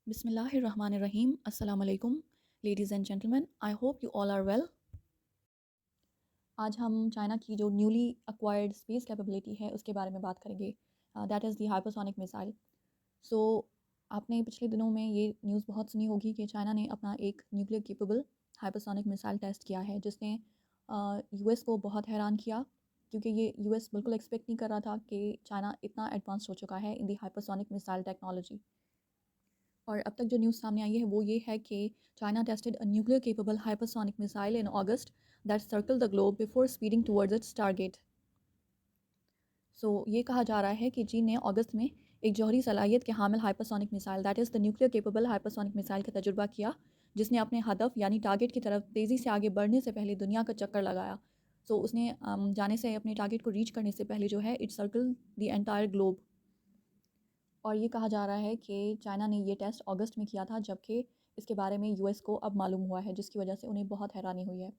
बिस्मिल्लाहिर्रहमानिर्रहीम अस्सलाम वालेकुम ladies and gentleman, I hope you all are well. आज हम चाइना की जो न्यूली एक्वायर्ड स्पेस कैपेबिलिटी है उसके बारे में बात करेंगे। That is the hypersonic missile. So आपने पिछले दिनों में ये न्यूज़ बहुत सुनी होगी कि चाइना ने अपना एक nuclear capable hypersonic missile test किया है, जिसने यूएस को बहुत हैरान किया, क्योंकि ये यूएस बिल्कुल एक्सपेक्ट नहीं कर रहा था कि चाइना इतना एडवांस हो चुका है इन दी हाइपरसोनिक मिसाइल टेक्नोलॉजी। और अब तक जो न्यूज़ सामने आई है वो ये है कि China tested a nuclear capable hypersonic missile in August that circle the globe before speeding towards it's target. ये कहा जा रहा है कि चीन ने अगस्त में एक जौहरी सलाहियत के हामिल hypersonic missile that is the nuclear capable hypersonic missile का तजुर्बा किया, जिसने अपने हदफ यानी टारगेट की तरफ तेज़ी से आगे बढ़ने से पहले दुनिया का चक्कर लगाया। उसने जाने से अपने टारगेट को रीच करने से पहले जो है it circle the entire globe. और ये कहा जा रहा है कि चाइना ने ये टेस्ट अगस्त में किया था, जबकि इसके बारे में यूएस को अब मालूम हुआ है, जिसकी वजह से उन्हें बहुत हैरानी हुई है।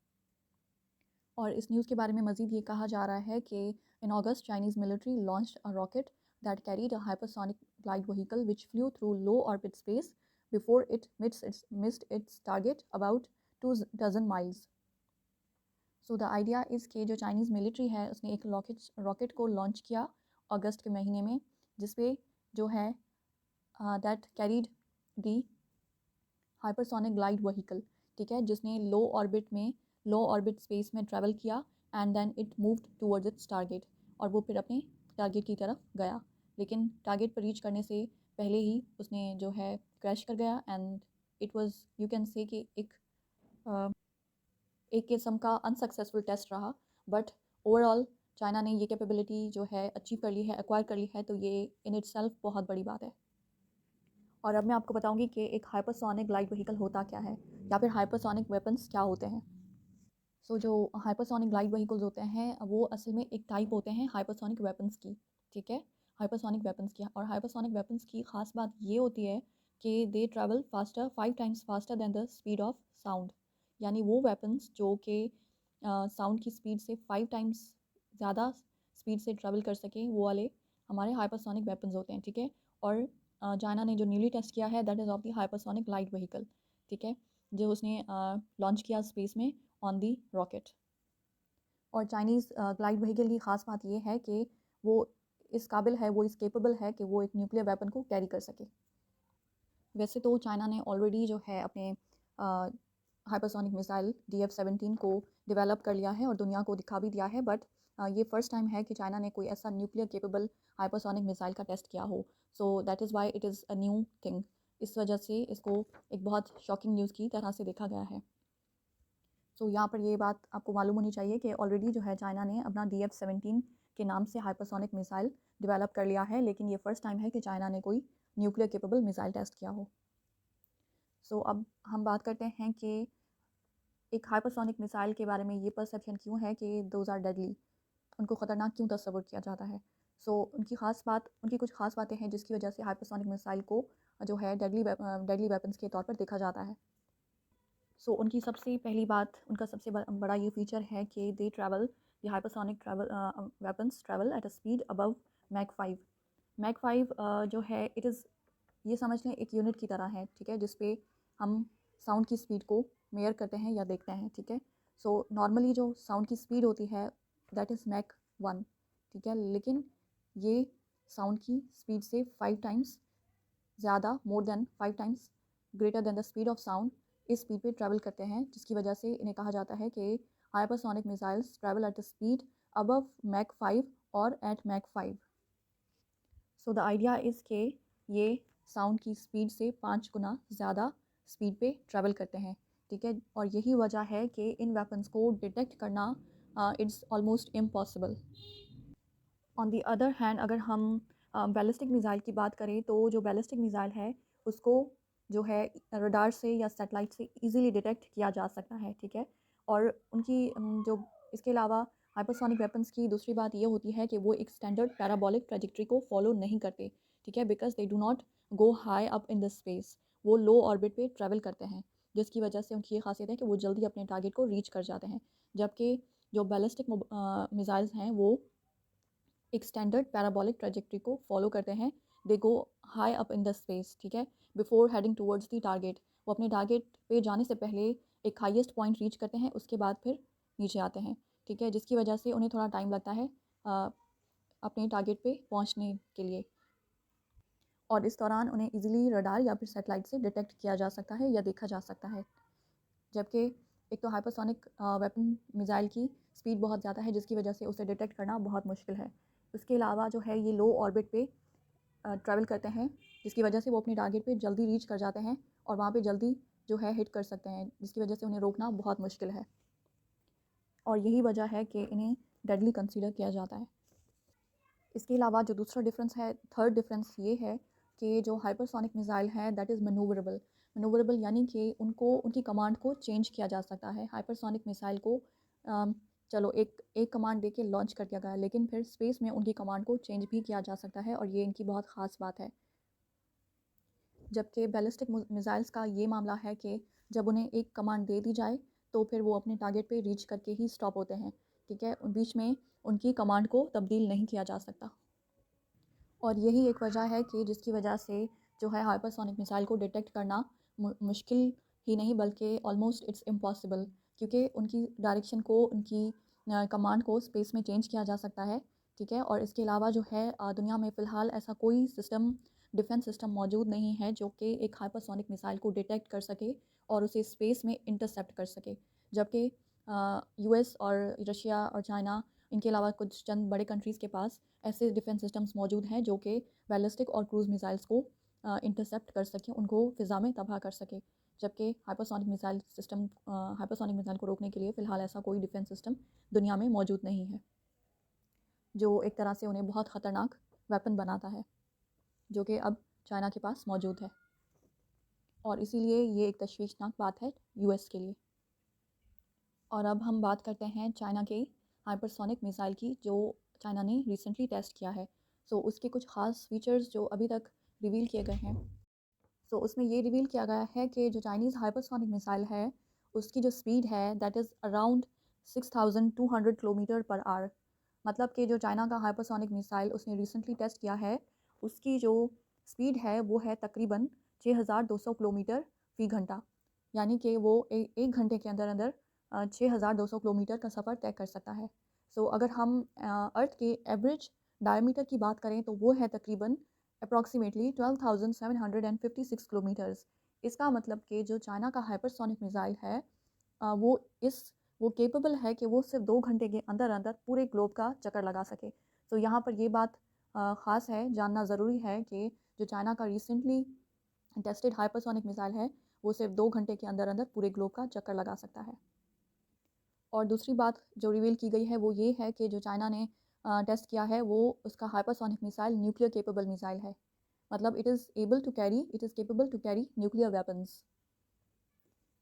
और इस न्यूज़ के बारे में मज़ीद ये कहा जा रहा है कि in August Chinese military launched a rocket that carried a hypersonic glide vehicle which flew through low orbit space before it missed its target about 2 dozen miles. The idea is कि जो चाइनीज़ मिलिट्री है उसने एक rocket को launch किया अगस्त के महीने में, जिसपे जो है that carried the hypersonic glide vehicle, ठीक है, जिसने लो ऑर्बिट स्पेस में ट्रैवल किया and then it moved towards its target. और वो फिर अपने टारगेट की तरफ गया, लेकिन टारगेट पर रीच करने से पहले ही उसने जो है क्रैश कर गया। And it was, you can say कि अ, एक किस्म का अनसक्सेसफुल टेस्ट रहा, बट ओवरऑल चाइना ने ये कैपेबिलिटी जो है अचीव कर ली है, एक्वायर कर ली है, तो ये इन इटसेल्फ बहुत बड़ी बात है। और अब मैं आपको बताऊंगी कि एक हाइपरसोनिक ग्लाइड व्हीकल होता क्या है, या फिर हाइपरसोनिक वेपन्स क्या होते हैं। जो हाइपरसोनिक ग्लाइड व्हीकल्स होते हैं वो असल में एक टाइप होते हैं हाइपरसोनिक वेपन्स की, ठीक है, हाइपरसोनिक वेपन्स की। और हाइपरसोनिक वेपन्स की ख़ास बात ये होती है कि they travel faster 5 times faster than the speed of sound. यानी वो वेपन्स जो कि साउंड की स्पीड से 5 टाइम्स ज़्यादा स्पीड से ट्रैवल कर सकें, वो वाले हमारे हाइपरसोनिक वेपन्स होते हैं, ठीक है। और चाइना ने जो न्यूली टेस्ट किया है that is of the hypersonic glide vehicle, ठीक है, जो उसने लॉन्च किया स्पेस में ऑन दी रॉकेट। और चाइनीज़ ग्लाइड व्हीकल की ख़ास बात ये है कि वो इस काबिल है, वो इस केपेबल है कि वो एक न्यूक्लियर वेपन को कैरी कर सके। वैसे तो चाइना ने ऑलरेडी जो है अपने हाइपरसोनिक मिसाइल DF-17 को डेवलप कर लिया है और दुनिया को दिखा भी दिया है, बट ये फ़र्स्ट टाइम है कि चाइना ने कोई ऐसा न्यूक्लियर केपेबल हाइपरसोनिक मिसाइल का टेस्ट किया हो। That is why it is a new thing. इस वजह से इसको एक बहुत शॉकिंग न्यूज़ की तरह से देखा गया है। यहाँ पर ये बात आपको मालूम होनी चाहिए कि ऑलरेडी जो है चाइना ने अपना DF-17 के नाम से हाइपरसोनिक मिसाइल डेवलप कर लिया है, लेकिन ये फ़र्स्ट टाइम है कि चाइना ने कोई न्यूक्लियर केपेबल मिसाइल टेस्ट किया हो। अब हम बात करते हैं कि एक हाइपरसोनिक मिसाइल के बारे में ये परसेप्शन क्यों है कि दोज आर डेडली, उनको ख़तरनाक क्यों तस्वुर किया जाता है। उनकी कुछ ख़ास बातें हैं जिसकी वजह से हाइपरसोनिक मिसाइल को जो है डेडली वेपन्स के तौर पर देखा जाता है। उनकी सबसे पहली बात, उनका सबसे बड़ा ये फ़ीचर है कि they travel the hypersonic weapons travel at a speed above Mach 5। Mach 5 जो है इट इज़, ये समझ लें एक यूनिट की तरह है, ठीक है, जिस पे हम साउंड की स्पीड को मेयर करते हैं या देखते हैं, ठीक है। नॉर्मली जो साउंड की स्पीड होती है दैट इज़ मैक 1, ठीक है, लेकिन ये साउंड की स्पीड से 5 टाइम्स ज़्यादा, more than 5 times greater than the speed of sound, इस स्पीड पे ट्रैवल करते हैं, जिसकी वजह से इन्हें कहा जाता है कि hypersonic missiles travel at the speed above Mach 5 और at Mach 5। The idea is के ये साउंड की स्पीड से 5 गुना ज़्यादा स्पीड पे ट्रैवल करते हैं, ठीक है। और यही वजह है कि इन वेपन्स को डिटेक्ट करना it's almost impossible. On the other hand अगर हम बैलिस्टिक मिसाइल की बात करें, तो जो बैलिस्टिक मिसाइल है उसको जो है रडार से या सैटेलाइट से इजीली डिटेक्ट किया जा सकता है, ठीक है। और उनकी जो इसके अलावा हाइपरसोनिक वेपन्स की दूसरी बात ये होती है कि वो एक स्टैंडर्ड पैराबोलिक ट्रेजेक्ट्री को फॉलो नहीं करते, ठीक है, because they do not go high up in the space. वो लो ऑर्बिट पे ट्रैवल करते हैं, जिसकी वजह से उनकी ये खासियत है कि वो जल्दी अपने टारगेट को रीच कर जाते हैं। जबकि जो बैलिस्टिक मिसाइल्स हैं वो एक स्टैंडर्ड पैराबोलिक ट्रेजेक्ट्री को फॉलो करते हैं, they go high up in the space, ठीक है, before heading towards the target. वो अपने टारगेट पे जाने से पहले एक हाईएस्ट पॉइंट रीच करते हैं, उसके बाद फिर नीचे आते हैं, ठीक है, जिसकी वजह से उन्हें थोड़ा टाइम लगता है अपने टारगेट पे पहुंचने के लिए। और इस दौरान उन्हें इजीली रडार या फिर सेटेलाइट से डिटेक्ट किया जा सकता है या देखा जा सकता है। जबकि एक तो हाइपरसोनिक वेपन मिसाइल की स्पीड बहुत ज़्यादा है, जिसकी वजह से उसे डिटेक्ट करना बहुत मुश्किल है। इसके अलावा जो है ये लो ऑर्बिट पे ट्रैवल करते हैं, जिसकी वजह से वो अपने टारगेट पे जल्दी रीच कर जाते हैं और वहाँ पे जल्दी जो है हिट कर सकते हैं, जिसकी वजह से उन्हें रोकना बहुत मुश्किल है। और यही वजह है कि इन्हें डेडली कंसीडर किया जाता है। इसके अलावा जो दूसरा डिफरेंस है, थर्ड डिफरेंस ये है कि जो हाइपरसोनिक मिसाइल है दैट इज़ मैनूवरेबल। मैनूवरेबल यानी कि उनको उनकी कमांड को चेंज किया जा सकता है। हाइपरसोनिक मिसाइल को चलो एक एक कमांड दे के लॉन्च कर दिया गया, लेकिन फिर स्पेस में उनकी कमांड को चेंज भी किया जा सकता है और ये इनकी बहुत ख़ास बात है। जबकि बैलिस्टिक मिसाइल्स का ये मामला है कि जब उन्हें एक कमांड दे दी जाए तो फिर वो अपने टारगेट पे रीच करके ही स्टॉप होते हैं, ठीक है, बीच में उनकी कमांड को तब्दील नहीं किया जा सकता। और यही एक वजह है कि जिसकी वजह से जो है हाइपरसोनिक मिसाइल को डिटेक्ट करना मुश्किल ही नहीं बल्कि ऑलमोस्ट इट्स इम्पॉसिबल, क्योंकि उनकी डायरेक्शन को, उनकी कमांड को स्पेस में चेंज किया जा सकता है, ठीक है। और इसके अलावा जो है दुनिया में फ़िलहाल ऐसा कोई सिस्टम, डिफेंस सिस्टम मौजूद नहीं है जो कि एक हाइपरसोनिक मिसाइल को डिटेक्ट कर सके और उसे स्पेस में इंटरसेप्ट कर सके। जबकि यूएस और रशिया और चाइना, इनके अलावा कुछ चंद बड़े कंट्रीज़ के पास ऐसे डिफेंस सिस्टम्स मौजूद हैं जो कि बैलिस्टिक और क्रूज़ मिसाइल्स को इंटरसेप्ट कर सकें, उनको फ़िज़ा में तबाह कर सके। जबकि hypersonic missile system, hypersonic missile को रोकने के लिए फ़िलहाल ऐसा कोई डिफेंस सिस्टम दुनिया में मौजूद नहीं है, जो एक तरह से उन्हें बहुत ख़तरनाक वेपन बनाता है, जो कि अब चाइना के पास मौजूद है। और इसीलिए ये एक तशवीशनाक बात है यूएस के लिए। और अब हम बात करते हैं चाइना के हाइपरसोनिक मिसाइल की, जो चाइना ने रिसेंटली टेस्ट किया है। सो उसके कुछ ख़ास फीचर्स जो अभी तक रिवील किए गए हैं। सो उसमें ये रिवील किया गया है कि जो चाइनीज़ हाइपरसोनिक मिसाइल है उसकी जो स्पीड है that is around 6200 kilometre per hour. मतलब कि जो चाइना का हाइपरसोनिक मिसाइल उसने रिसेंटली टेस्ट किया है उसकी जो स्पीड है वो है तकरीबन 6200 किलोमीटर फ़ी घंटा। यानी कि वो एक घंटे के अंदर अंदर 6200 किलोमीटर का सफ़र तय कर सकता है। सो अगर हम अर्थ के एवरेज डायमीटर की बात करें तो वो है तकरीबन अप्रॉक्सीमेटली 12,756 किलोमीटर्स। इसका मतलब कि जो चाइना का हाइपरसोनिक मिसाइल है वो इस वो केपेबल है कि वो सिर्फ 2 घंटे के अंदर अंदर पूरे ग्लोब का चक्कर लगा सके। तो यहाँ पर ये बात ख़ास है, जानना ज़रूरी है कि जो चाइना का रिसेंटली टेस्टेड हाइपरसोनिक मिसाइल है वो सिर्फ 2 घंटे के अंदर अंदर पूरे ग्लोब का चक्कर लगा सकता है। और दूसरी बात जो रिवील की गई है वो ये है कि जो चाइना ने टेस्ट किया है वो उसका hypersonic missile nuclear capable missile है। मतलब it is capable to carry nuclear weapons.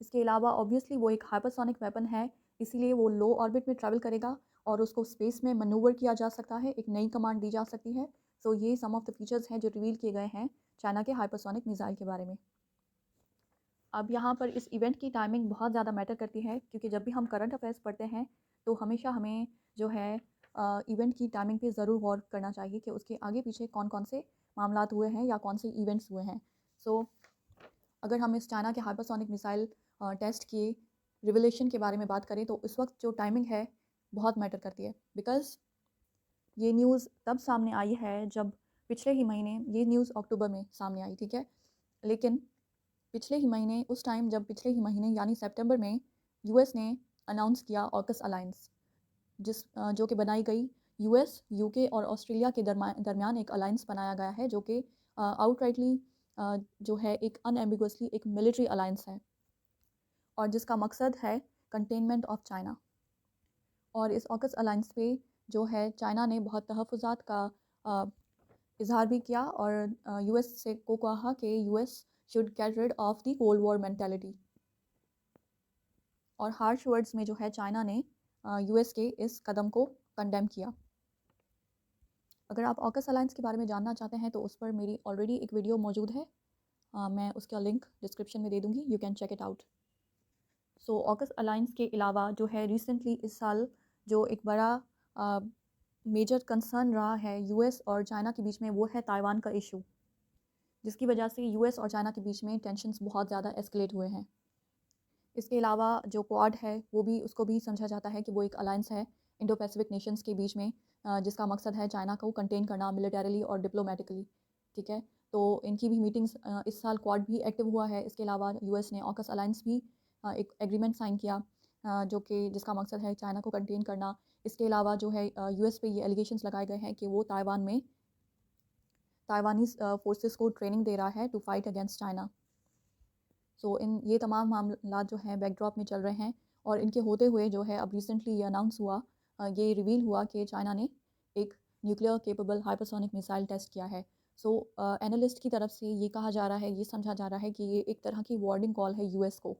इसके अलावा ऑब्वियसली वो एक हाइपरसोनिक वेपन है, इसीलिए वो लो ऑर्बिट में ट्रैवल करेगा और उसको स्पेस में मनूवर किया जा सकता है, एक नई कमांड दी जा सकती है। सो ये सम ऑफ द फीचर्स हैं जो रिवील किए गए हैं चाइना के हाइपरसोनिक मिसाइल के बारे में। अब यहाँ पर इस इवेंट की टाइमिंग बहुत ज़्यादा मैटर करती है, क्योंकि जब भी हम करंट अफेयर्स पढ़ते हैं तो हमेशा हमें जो है इवेंट की टाइमिंग पे ज़रूर गौर करना चाहिए कि उसके आगे पीछे कौन कौन से मामलात हुए हैं या कौन से इवेंट्स हुए हैं। सो अगर हम इस चाइना के हाइपरसोनिक मिसाइल टेस्ट की रिवलेशन के बारे में बात करें तो इस वक्त जो टाइमिंग है बहुत मैटर करती है, बिकॉज़ ये न्यूज़ तब सामने आई है जब पिछले ही महीने, ये न्यूज़ अक्टूबर में सामने आई, ठीक है, लेकिन पिछले ही महीने, उस टाइम जब पिछले ही महीने यानी सितंबर में यूएस ने अनाउंस किया ऑकस अलायंस, जो कि बनाई गई यूएस, यूके और ऑस्ट्रेलिया के दरमियान एक अलायंस बनाया गया है, जो कि आउटराइटली जो है एक अनएम्बिगुअसली एक मिलिट्री अलायंस है और जिसका मकसद है कंटेनमेंट ऑफ चाइना। और इस ऑकस अलायंस पे जो है चाइना ने बहुत तहफ़्फ़ुज़ात का इजहार भी किया और यूएस से को कहा कि US should get rid of the cold war mentality. और हार्श वर्ड्स में जो है चाइना ने यूएस के इस कदम को कंडेम किया। अगर आप ऑकस अलायंस के बारे में जानना चाहते हैं तो उस पर मेरी ऑलरेडी एक वीडियो मौजूद है, मैं उसका लिंक डिस्क्रिप्शन में दे दूँगी, you can check it out. So AUKUS alliance के अलावा जो है रिसेंटली इस साल जो एक बड़ा मेजर कंसर्न रहा है यूएस और चाइना के बीच में वो है ताइवान का इशू, जिसकी वजह से यूएस और चाइना के बीच में टेंशन्स बहुत ज़्यादा एस्केलेट हुए हैं। इसके अलावा जो क्वाड है वो भी उसको भी समझा जाता है कि वो एक अलायंस है इंडो पैसिफिक नेशंस के बीच में, जिसका मकसद है चाइना को कंटेन करना मिलिटरीली और डिप्लोमेटिकली। ठीक है, तो इनकी भी मीटिंग्स इस साल क्वाड भी एक्टिव हुआ है। इसके अलावा यूएस ने ऑकस अलायंस भी एक एग्रीमेंट साइन किया, जो कि जिसका मकसद है चाइना को कंटेन करना। इसके अलावा जो है यूएस पे ये एलिगेशंस लगाए गए हैं कि वो ताइवान में ताइवानीज़ फोर्सेस को ट्रेनिंग दे रहा है टू फाइट अगेंस्ट चाइना। सो इन ये तमाम मामला जो हैं बैकड्रॉप में चल रहे हैं, और इनके होते हुए जो है अब रिसेंटली ये अनाउंस हुआ, ये रिवील हुआ कि चाइना ने एक nuclear capable hypersonic missile test किया है। सो एनालिस्ट की तरफ से ये कहा जा रहा है, ये समझा जा रहा है कि ये एक तरह की वार्निंग कॉल है यूएस को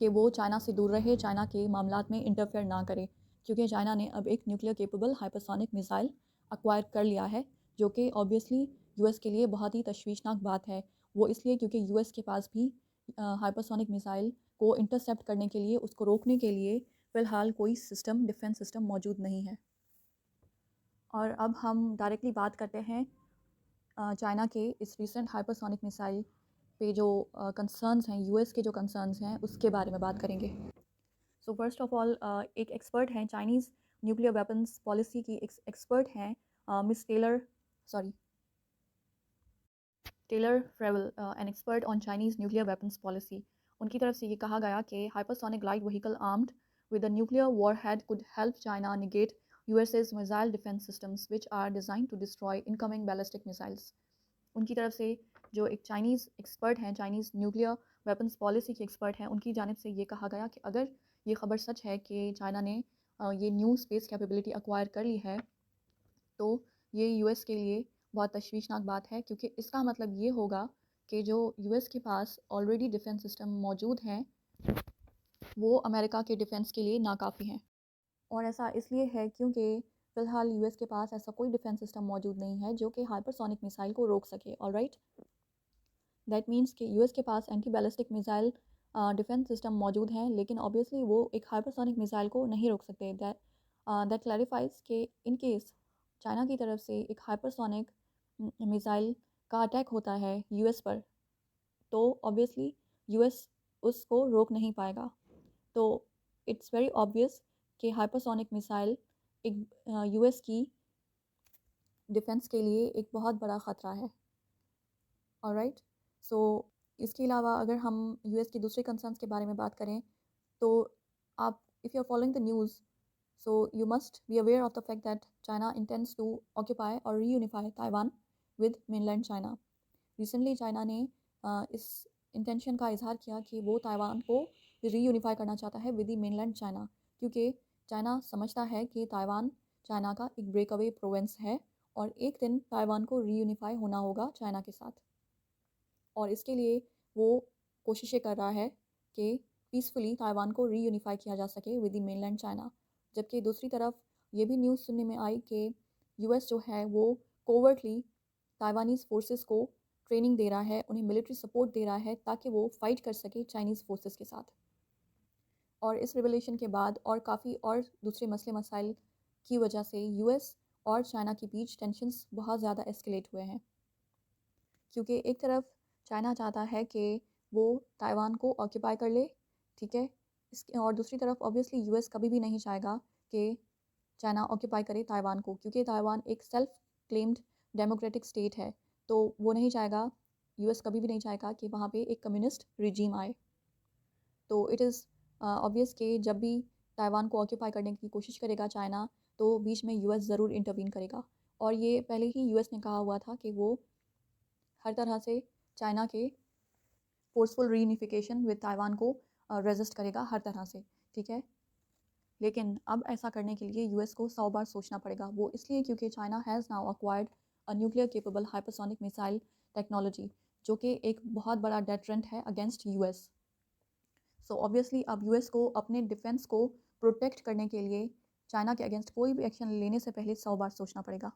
कि वो चाइना से दूर रहे, चाइना के मामलात में इंटरफेयर ना करे, क्योंकि चाइना ने अब एक nuclear capable hypersonic missile acquire कर लिया है, जो कि ऑब्वियसली यूएस के लिए बहुत ही तशवीशनाक बात है। वो इसलिए क्योंकि यूएस के पास भी हाइपरसोनिक मिसाइल को इंटरसेप्ट करने के लिए, उसको रोकने के लिए फ़िलहाल कोई सिस्टम, डिफेंस सिस्टम मौजूद नहीं है। और अब हम डायरेक्टली बात करते हैं चाइना के इस रिसेंट हाइपरसोनिक मिसाइल पे जो कंसर्न्स हैं, यूएस के जो कंसर्न्स हैं उसके बारे में बात करेंगे। सो फर्स्ट ऑफ ऑल एक एक्सपर्ट हैं चाइनीज़ न्यूक्लियर वेपन्स पॉलिसी की एक्सपर्ट हैं Miss Taylor Fravel, an expert on Chinese nuclear weapons policy. उनकी तरफ से ये कहा गया कि hypersonic light vehicle armed with a nuclear warhead could help China negate USA's missile defence systems which are design to destroy incoming ballistic missiles. उनकी तरफ से जो एक चाइनीज़ एक्सपर्ट हैं, चाइनीज़ न्यूक्लियर वेपन्स पॉलिसी के एक्सपर्ट हैं, उनकी जानिब से ये कहा गया कि अगर ये खबर सच है कि चाइना ने ये न्यू स्पेस कैपेबिलिटी एक्वायर कर ली है, तो ये यूएस के लिए बहुत तशवीशनाक बात है, क्योंकि इसका मतलब ये होगा कि जो यूएस के पास ऑलरेडी डिफेंस सिस्टम मौजूद हैं वो अमेरिका के डिफेंस के लिए नाकाफ़ी हैं। और ऐसा इसलिए है क्योंकि फ़िलहाल यूएस के पास ऐसा कोई डिफेंस सिस्टम मौजूद नहीं है जो कि हाइपरसोनिक मिसाइल को रोक सके। ऑलराइट, दैट मीन्स कि यूएस के पास anti ballistic missile defence system मौजूद हैं, लेकिन ऑब्वियसली वो एक हाइपरसोनिक मिसाइल को नहीं रोक सकते। दैट क्लैरिफाइज कि इन केस चाइना की तरफ से एक हाइपरसोनिक मिसाइल का अटैक होता है यूएस पर, तो ऑब्वियसली यूएस उसको रोक नहीं पाएगा। तो इट्स वेरी ऑब्वियस कि हाइपरसोनिक मिसाइल एक यूएस की डिफेंस के लिए एक बहुत बड़ा ख़तरा है। ऑलराइट, सो इसके अलावा अगर हम यूएस के दूसरे कंसर्न्स के बारे में बात करें, तो आप if you are following the news, so you must be aware of the fact that China intends to occupy और reunify Taiwan with mainland China. Recently China ने इस इंटेंशन का इजहार किया कि वो ताइवान को रीयूनिफाई करना चाहता है विद द मेनलैंड चाइना, क्योंकि चाइना समझता है कि ताइवान चाइना का एक ब्रेक अवे प्रोविंस है और एक दिन ताइवान को रीयूनिफाई होना होगा चाइना के साथ। और इसके लिए वो कोशिशें कर रहा है कि पीसफुली ताइवान को रीयूनिफाई किया जा सके विद द मेनलैंड चाइना। जबकि दूसरी तरफ ये भी न्यूज़ सुनने में आई कि यूएस जो है वो कोवर्टली ताइवानीज़ फोर्सेस को ट्रेनिंग दे रहा है, उन्हें मिलिट्री सपोर्ट दे रहा है ताकि वो फाइट कर सके चाइनीज़ फोर्सेस के साथ। और इस रिवलेशन के बाद और काफ़ी और दूसरे मसले मसाइल की वजह से यूएस और चाइना के बीच टेंशन्स बहुत ज़्यादा एस्केलेट हुए हैं, क्योंकि एक तरफ चाइना चाहता है कि वो ताइवान को ऑक्यूपाई कर ले, ठीक है, इसके और दूसरी तरफ ऑब्वियसली यूएस कभी भी नहीं चाहेगा कि चाइना ऑक्यूपाई करे ताइवान को, क्योंकि ताइवान एक सेल्फ क्लेम्ड डेमोक्रेटिक स्टेट है, तो वो नहीं चाहेगा, यूएस कभी भी नहीं चाहेगा कि वहाँ पे एक कम्युनिस्ट रिजीम आए। तो इट इज़ ऑब्वियस कि जब भी ताइवान को ऑक्यूपाई करने की कोशिश करेगा चाइना, तो बीच में यूएस ज़रूर इंटरवीन करेगा। और ये पहले ही यूएस ने कहा हुआ था कि वो हर तरह से चाइना के फोर्सफुल रीयूनिफिकेशन विद ताइवान को रेजिस्ट करेगा हर तरह से, ठीक है। लेकिन अब ऐसा करने के लिए यूएस को 100 बार सोचना पड़ेगा। वो इसलिए क्योंकि China has now acquired a nuclear capable hypersonic missile technology, जो कि एक बहुत बड़ा डेटरेंट है अगेंस्ट यूएस। सो ऑब्वियसली अब यूएस को अपने डिफेंस को प्रोटेक्ट करने के लिए चाइना के अगेंस्ट कोई भी एक्शन लेने से पहले 100 बार सोचना पड़ेगा।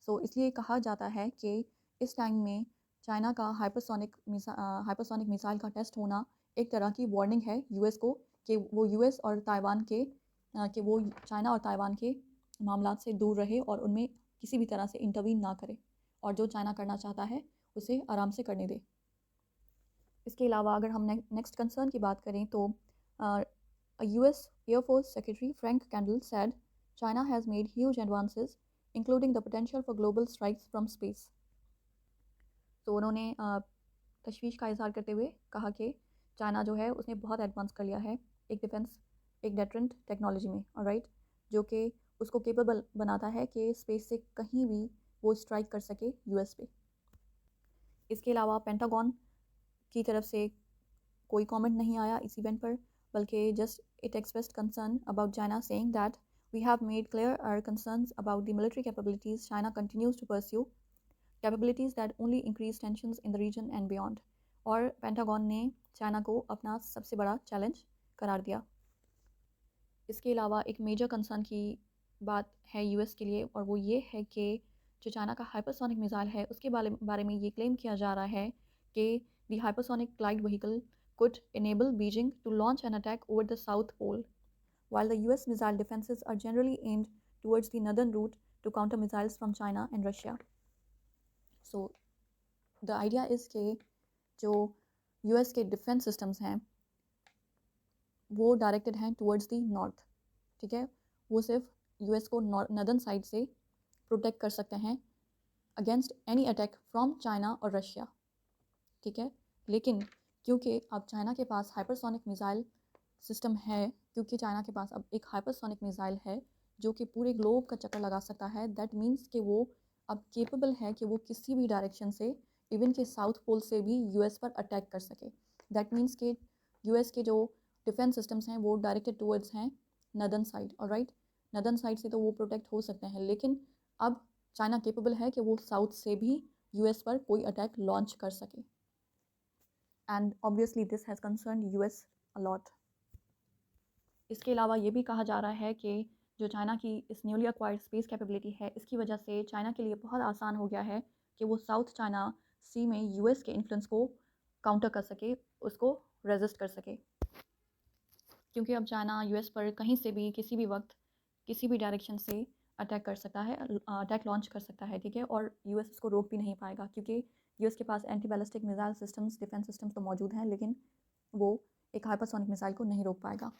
सो इसलिए कहा जाता है कि इस टाइम में चाइना का हाइपरसोनिक मिसाइल का टेस्ट होना एक तरह की वार्निंग है यूएस को, कि वो यूएस और ताइवान के कि वो चाइना और ताइवान के मामलात से दूर रहे और उनमें किसी भी तरह से इंटरवीन ना करे, और जो चाइना करना चाहता है उसे आराम से करने दे। इसके अलावा अगर हम नेक्स्ट कंसर्न की बात करें तो US Air Force Secretary Frank Kendall said China has made huge advances including the potential for global strikes from space। तो उन्होंने तशवीश का इजहार करते हुए कहा कि चाइना जो है उसने बहुत एडवांस कर लिया है एक डेटरेंट टेक्नोलॉजी में, ऑलराइट, जो कि उसको केपेबल बनाता है कि स्पेस से कहीं भी वो स्ट्राइक कर सके US पे। इसके अलावा पेंटागन की तरफ से कोई कमेंट नहीं आया इस इवेंट पर, बल्कि just it expressed concern about China saying that we have made clear our concerns about the military capabilities China continues to pursue, capabilities that only increase tensions in the region and beyond. और Pentagon ने China को अपना सबसे बड़ा challenge करार दिया। इसके अलावा एक मेजर कंसर्न की बात है US के लिए, और वो ये है कि जो चाइना का हाइपरसोनिक मिसाइल है उसके बारे में ये क्लेम किया जा रहा है कि the hypersonic glide vehicle could enable Beijing to launch an attack over the South Pole, while the US missile defenses are generally aimed towards the northern route to counter missiles from China and Russia. So, the idea is कि जो US के defence systems हैं वो directed हैं towards the north, ठीक है, वो सिर्फ US को नॉर्दर्न साइड से प्रोटेक्ट कर सकते हैं against any attack from China और रशिया, ठीक है। लेकिन क्योंकि अब चाइना के पास हाइपरसोनिक मिसाइल सिस्टम है, क्योंकि चाइना के पास अब एक हाइपरसोनिक मिसाइल है जो कि पूरे ग्लोब का चक्कर लगा सकता है, दैट मीन्स कि वो अब केपेबल है कि वो किसी भी डायरेक्शन से, इवन के साउथ पोल से भी US पर अटैक कर सके। दैट मीन्स कि US के जो डिफेंस सिस्टम्स हैं वो डायरेक्टेड टूवर्ड्स हैं northern side, alright, northern side से तो वो प्रोटेक्ट हो सकते हैं, लेकिन अब चाइना केपेबल है कि वो साउथ से भी US पर कोई अटैक लॉन्च कर सके। And obviously this has concern US a lot. इसके अलावा ये भी कहा जा रहा है कि जो चाइना की इस न्यूली एक्वायर्ड स्पेस कैपेबिलिटी है, इसकी वजह से चाइना के लिए बहुत आसान हो गया है कि वो साउथ चाइना सी में US के इन्फ्लुएंस को काउंटर कर सके, उसको रेजिस्ट कर सके, क्योंकि अब चाइना US पर कहीं से भी किसी भी वक्त किसी भी डायरेक्शन से अटैक कर सकता है, अटैक लॉन्च कर सकता है, ठीक है, और US उसको रोक भी नहीं पाएगा, क्योंकि US के पास anti ballistic missile systems, defence systems तो मौजूद हैं, लेकिन वो एक हाइपरसोनिक मिसाइल को नहीं रोक पाएगा।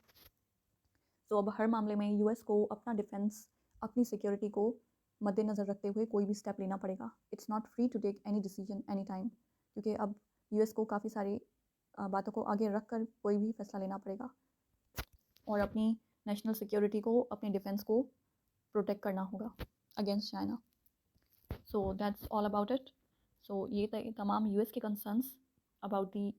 तो अब हर मामले में US को अपना डिफेंस, अपनी सिक्योरिटी को मद्देनज़र रखते हुए कोई भी स्टेप लेना पड़ेगा। It's not free to take any decision any time, क्योंकि अब US को काफ़ी सारी बातों को आगे रख कर कोई भी फैसला लेना पड़ेगा और अपनी नेशनल सिक्योरिटी को, अपने डिफेंस को प्रोटेक्ट करना होगा against China. So that's all about it. So ये तमाम US के concerns about the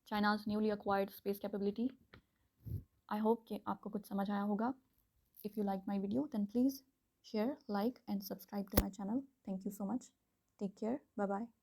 China's newly acquired space capability. I hope कि आपको कुछ समझ आया होगा। If you like my video then please share, like and subscribe to my channel. Thank you so much. Take care. Bye bye.